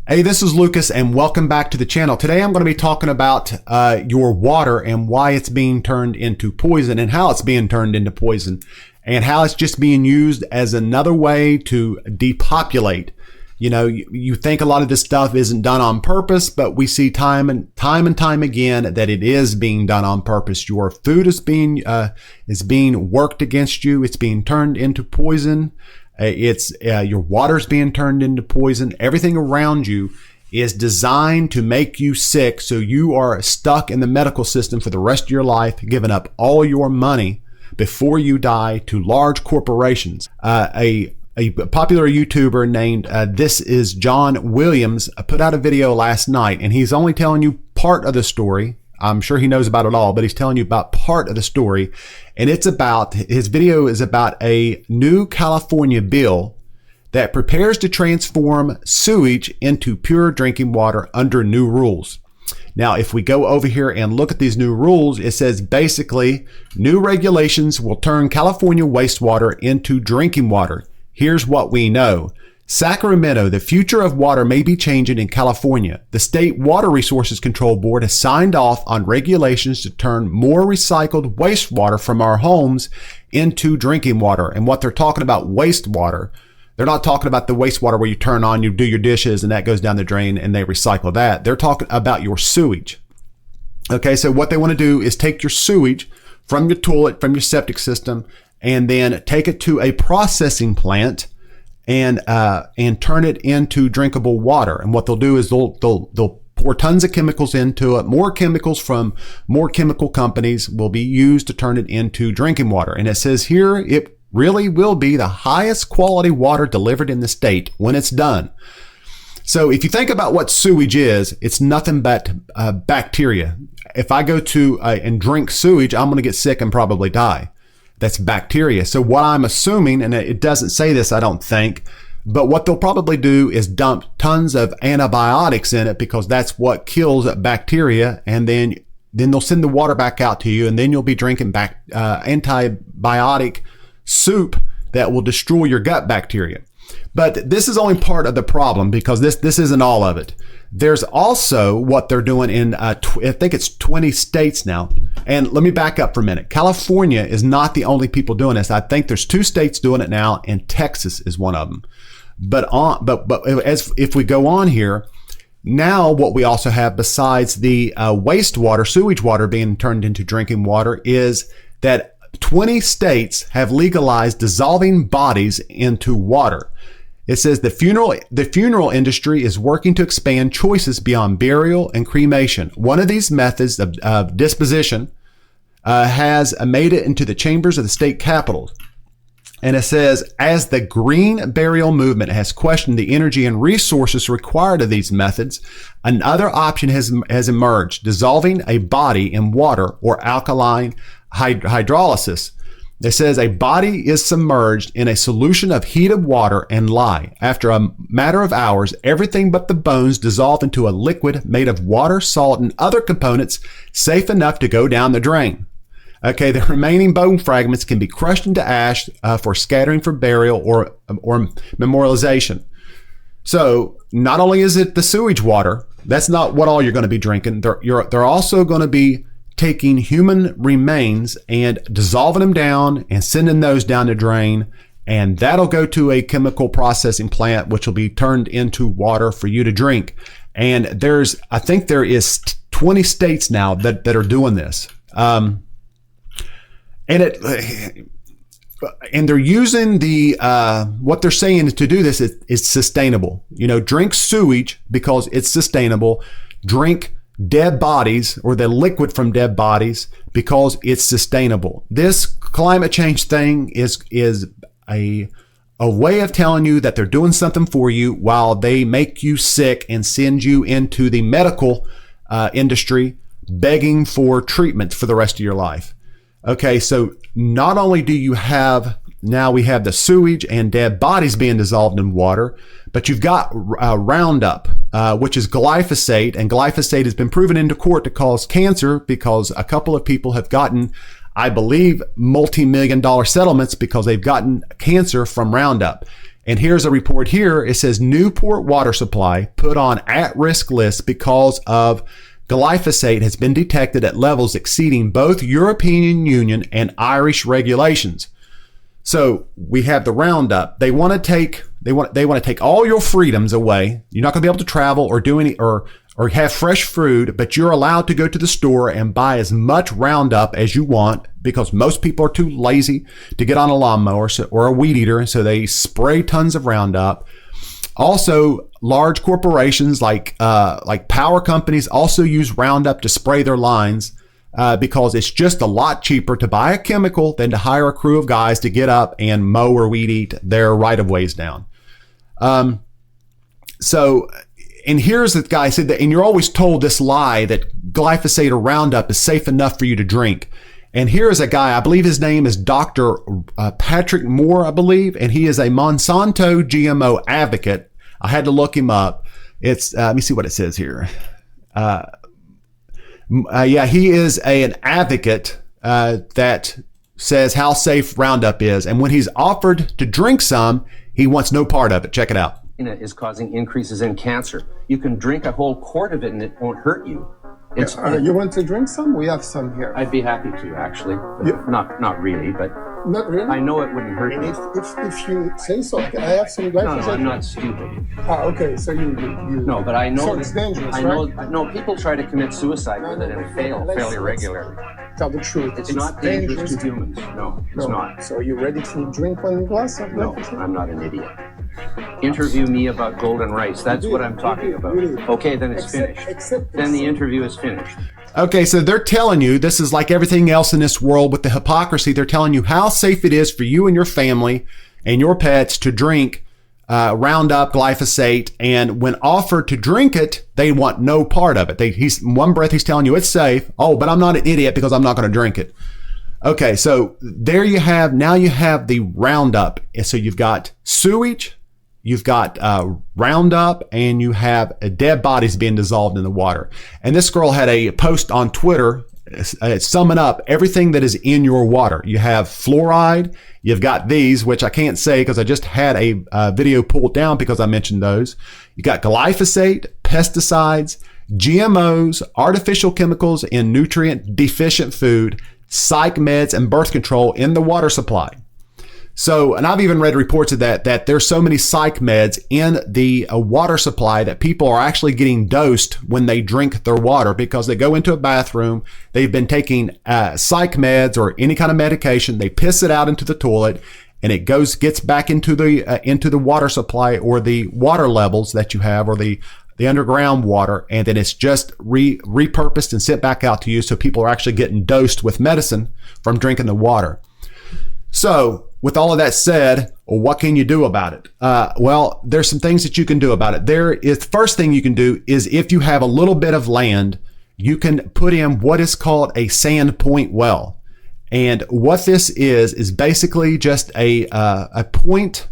Hey, this is Lucas and welcome back to the channel. Today I'm going to be talking about your water and why it's being turned into poison and how it's being turned into poison and how it's just being used as another way to depopulate. You know, you think a lot of this stuff isn't done on purpose, but we see time and time again that it is being done on purpose. Your food is being worked against you. It's being turned into poison. Your water's being turned into poison. Everything around you is designed to make you sick, so you are stuck in the medical system for the rest of your life, giving up all your money before you die to large corporations. A popular YouTuber named ThisisJohnWilliams put out a video last night, and he's only telling you part of the story. I'm sure he knows about it all, but he's telling you about part of the story. And his video is about a new California bill that prepares to transform sewage into pure drinking water under new rules. Now, if we go over here and look at these new rules, it says basically new regulations will turn California wastewater into drinking water. Here's what we know. Sacramento, the future of water may be changing in California. The State Water Resources Control Board has signed off on regulations to turn more recycled wastewater from our homes into drinking water. And what they're talking about, wastewater, they're not talking about the wastewater where you turn on, you do your dishes and that goes down the drain and they recycle that. They're talking about your sewage. Okay, so what they want to do is take your sewage from your toilet, from your septic system, and then take it to a processing plant and turn it into drinkable water. And what they'll do is they'll pour tons of chemicals into it. More chemicals from more chemical companies will be used to turn it into drinking water. And it says here, it really will be the highest quality water delivered in the state when it's done. So if you think about what sewage is, it's nothing but bacteria. If I go to and drink sewage, I'm going to get sick and probably die. That's bacteria. So what I'm assuming, and it doesn't say this, I don't think, but what they'll probably do is dump tons of antibiotics in it because that's what kills bacteria. And then they'll send the water back out to you, and then you'll be drinking antibiotic soup that will destroy your gut bacteria. But this is only part of the problem because this isn't all of it. There's also what they're doing in, I think it's 20 states now. And let me back up for a minute. California is not the only people doing this. I think there's 2 states doing it now, and Texas is one of them. But if we go on here, now what we also have besides the wastewater, sewage water being turned into drinking water, is that 20 states have legalized dissolving bodies into water. It says the funeral industry is working to expand choices beyond burial and cremation. One of these methods of disposition has made it into the chambers of the state capitals. And it says, as the green burial movement has questioned the energy and resources required of these methods, another option has emerged, dissolving a body in water or alkaline hydrolysis. It says a body is submerged in a solution of heated water and lie. After a matter of hours, everything but the bones dissolve into a liquid made of water, salt, and other components safe enough to go down the drain. Okay, the remaining bone fragments can be crushed into ash for scattering for burial or memorialization. So not only is it the sewage water, that's not what all you're going to be drinking. They're also going to be taking human remains and dissolving them down and sending those down the drain, and that'll go to a chemical processing plant, which will be turned into water for you to drink. And I think there is 20 states now that are doing this. And they're using what they're saying to do this is sustainable. You know, drink sewage because it's sustainable. Drink dead bodies or the liquid from dead bodies because it's sustainable. This climate change thing is a way of telling you that they're doing something for you while they make you sick and send you into the medical industry begging for treatment for the rest of your life. Okay, so not only do you have, now we have the sewage and dead bodies being dissolved in water, but you've got Roundup, which is glyphosate, and glyphosate has been proven into court to cause cancer because a couple of people have gotten, I believe, multi-million-dollar settlements because they've gotten cancer from Roundup. And here's a report here. It says Newport water supply put on at-risk list because of glyphosate has been detected at levels exceeding both European Union and Irish regulations. So we have the Roundup. They want to take all your freedoms away. You're not going to be able to travel or do any or have fresh food, but you're allowed to go to the store and buy as much Roundup as you want because most people are too lazy to get on a lawnmower or a weed eater, so they spray tons of Roundup. Also, large corporations like power companies also use Roundup to spray their lines because it's just a lot cheaper to buy a chemical than to hire a crew of guys to get up and mow or weed eat their right-of-ways down. And here's the guy said that, and you're always told this lie that glyphosate or Roundup is safe enough for you to drink. And here is a guy, I believe his name is Dr. Patrick Moore, I believe, and he is a Monsanto GMO advocate. I had to look him up. It's, let me see what it says here. He is an advocate that says how safe Roundup is. And when he's offered to drink some, he wants no part of it. Check it out. Is causing increases in cancer. You can drink a whole quart of it and it won't hurt you. You want to drink some? We have some here. I'd be happy to, actually. Not really, but not really. I know it wouldn't hurt me. If you say so, I have some glyphosate. No, I'm not stupid. Okay, so you no, but I know so it's dangerous. I know. Right? No, people try to commit suicide with it and fail irregularly. Tell the truth. It's not dangerous to humans. No, it's not. So you ready to drink one glass of glyphosate? No, I'm not an idiot. Interview me about golden rice. That's what I'm talking about. Okay, then it's finished. Then the interview is finished. Okay, so they're telling you, this is like everything else in this world with the hypocrisy. They're telling you how safe it is for you and your family and your pets to drink Roundup, glyphosate, and when offered to drink it, they want no part of it. In one breath, he's telling you it's safe. Oh, but I'm not an idiot because I'm not going to drink it. Okay, so there you have, now you have the Roundup. So you've got sewage, you've got Roundup, and you have dead bodies being dissolved in the water. And this girl had a post on Twitter summing up everything that is in your water. You have fluoride, you've got these, which I can't say because I just had a video pulled down because I mentioned those. You got glyphosate, pesticides, GMOs, artificial chemicals in nutrient deficient food, psych meds, and birth control in the water supply. So, and I've even read reports of that there's so many psych meds in the water supply that people are actually getting dosed when they drink their water because they go into a bathroom, they've been taking psych meds or any kind of medication, they piss it out into the toilet, and it gets back into the water supply or the water levels that you have or the underground water, and then it's just repurposed and sent back out to you. So people are actually getting dosed with medicine from drinking the water. So with all of that said, what can you do about it? Well, there's some things that you can do about it. The first thing you can do is if you have a little bit of land, you can put in what is called a sand point well. And what this is basically just a point.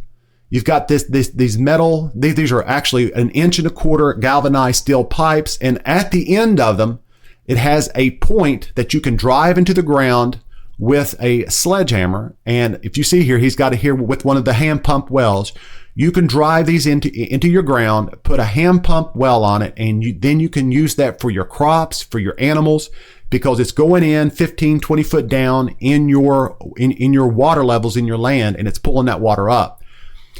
You've got these metal, these are actually 1.25 inch galvanized steel pipes. And at the end of them, it has a point that you can drive into the ground with a sledgehammer. And if you see here, he's got it here with one of the hand pump wells. You can drive these into your ground, put a hand pump well on it, and then you can use that for your crops, for your animals, because it's going in 15, 20 foot down in your water levels in your land, and it's pulling that water up.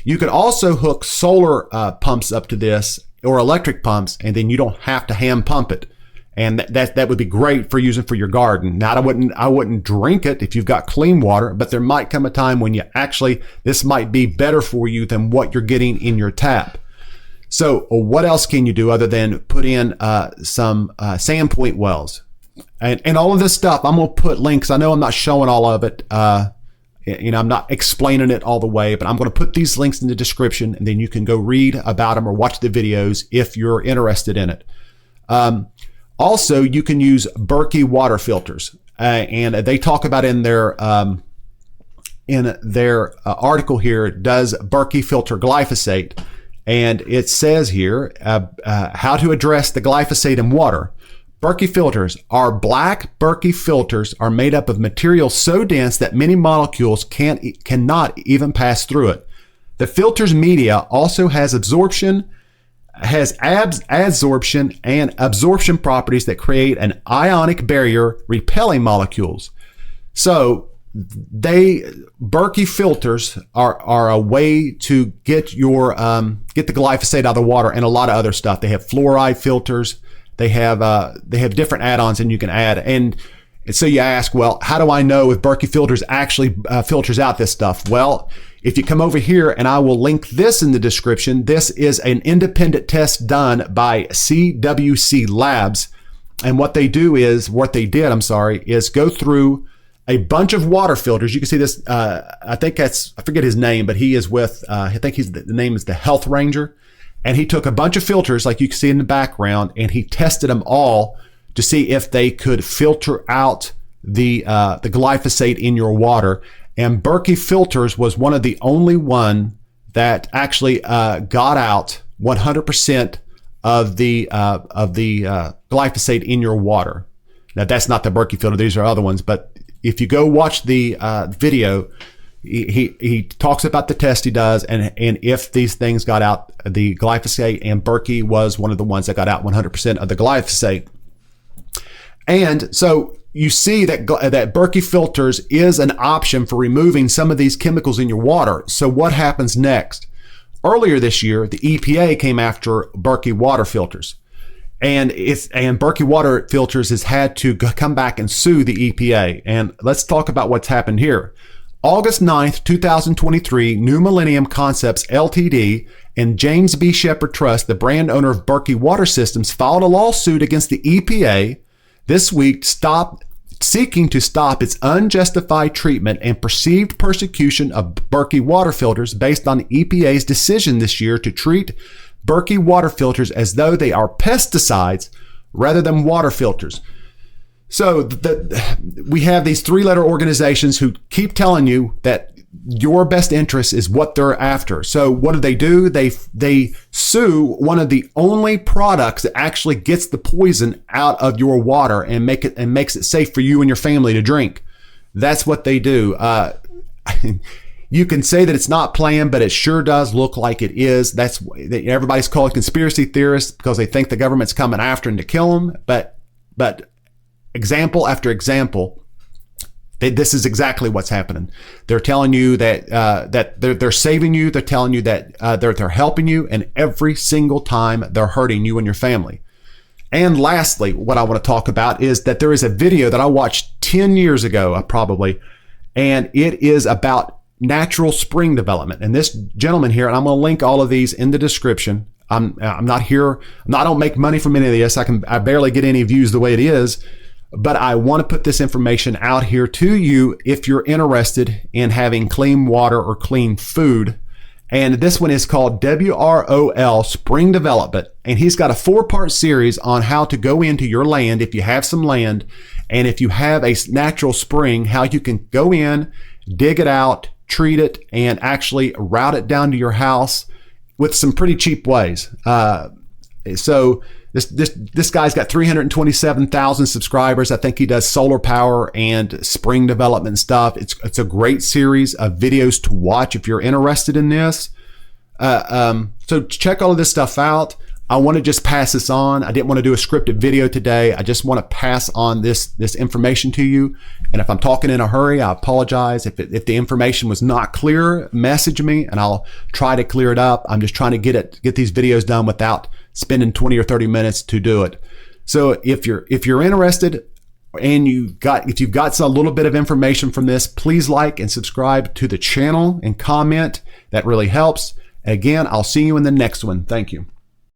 You could also hook solar pumps up to this or electric pumps, and then you don't have to hand pump it. And that would be great for using for your garden. Now, I wouldn't drink it if you've got clean water, but there might come a time when this might be better for you than what you're getting in your tap. So what else can you do other than put in some sand point wells? And all of this stuff, I'm going to put links. I know I'm not showing all of it. I'm not explaining it all the way, but I'm going to put these links in the description, and then you can go read about them or watch the videos if you're interested in it. Also, you can use Berkey water filters, and they talk about in their article here, does Berkey filter glyphosate? And it says here how to address the glyphosate in water. Berkey filters. Our black Berkey filters are made up of material so dense that many molecules cannot even pass through it. The filter's media also has adsorption and absorption properties that create an ionic barrier repelling molecules. So Berkey filters are a way to get the glyphosate out of the water, and a lot of other stuff. They have fluoride filters. They have different add-ons, and you can add. And so you ask, well, how do I know if Berkey filters actually filters out this stuff? Well, if you come over here, and I will link this in the description, this is an independent test done by CWCLabs. And what they did is go through a bunch of water filters. You can see this, I forget his name, but he is with, the name is the Health Ranger. And he took a bunch of filters like you can see in the background, and he tested them all to see if they could filter out the glyphosate in your water. And Berkey filters was one of the only one that actually got out 100% of the glyphosate in your water. Now that's not the Berkey filter; these are other ones. But if you go watch the video, he talks about the test he does, and if these things got out the glyphosate, and Berkey was one of the ones that got out 100% of the glyphosate. And so you see that Berkey filters is an option for removing some of these chemicals in your water. So what happens next? Earlier this year, the EPA came after Berkey water filters. And Berkey water filters has had to come back and sue the EPA. And let's talk about what's happened here. August 9th, 2023, New Millennium Concepts Ltd. and James B. Shepherd Trust, the brand owner of Berkey Water Systems, filed a lawsuit against the EPA this week, seeking to stop its unjustified treatment and perceived persecution of Berkey water filters based on the EPA's decision this year to treat Berkey water filters as though they are pesticides rather than water filters. So we have these three-letter organizations who keep telling you that your best interest is what they're after. So what do? They sue one of the only products that actually gets the poison out of your water and makes it safe for you and your family to drink. That's what they do. You can say that it's not planned, but it sure does look like it is. Everybody's called conspiracy theorists because they think the government's coming after them to kill them. But example after example, this is exactly what's happening. They're telling you that they're saving you. They're telling you that they're helping you, and every single time they're hurting you and your family. And lastly, what I want to talk about is that there is a video that I watched 10 years ago, probably, and it is about natural spring development. And this gentleman here, and I'm going to link all of these in the description. I'm not here. I don't make money from any of this. I barely get any views the way it is. But I want to put this information out here to you if you're interested in having clean water or clean food. And this one is called WROL Spring Development. And he's got a 4-part series on how to go into your land if you have some land, and if you have a natural spring, how you can go in, dig it out, treat it, and actually route it down to your house with some pretty cheap ways. So this guy's got 327,000 subscribers. I think he does solar power and spring development stuff. It's a great series of videos to watch if you're interested in this. So check all of this stuff out. I want to just pass this on. I didn't want to do a scripted video today. I just want to pass on this information to you. And if I'm talking in a hurry, I apologize. If the information was not clear, message me and I'll try to clear it up. I'm just trying to get these videos done without spending 20 or 30 minutes to do it. So if you're interested and if you've got a little bit of information from this, please like and subscribe to the channel and comment. That really helps. Again, I'll see you in the next one. Thank you.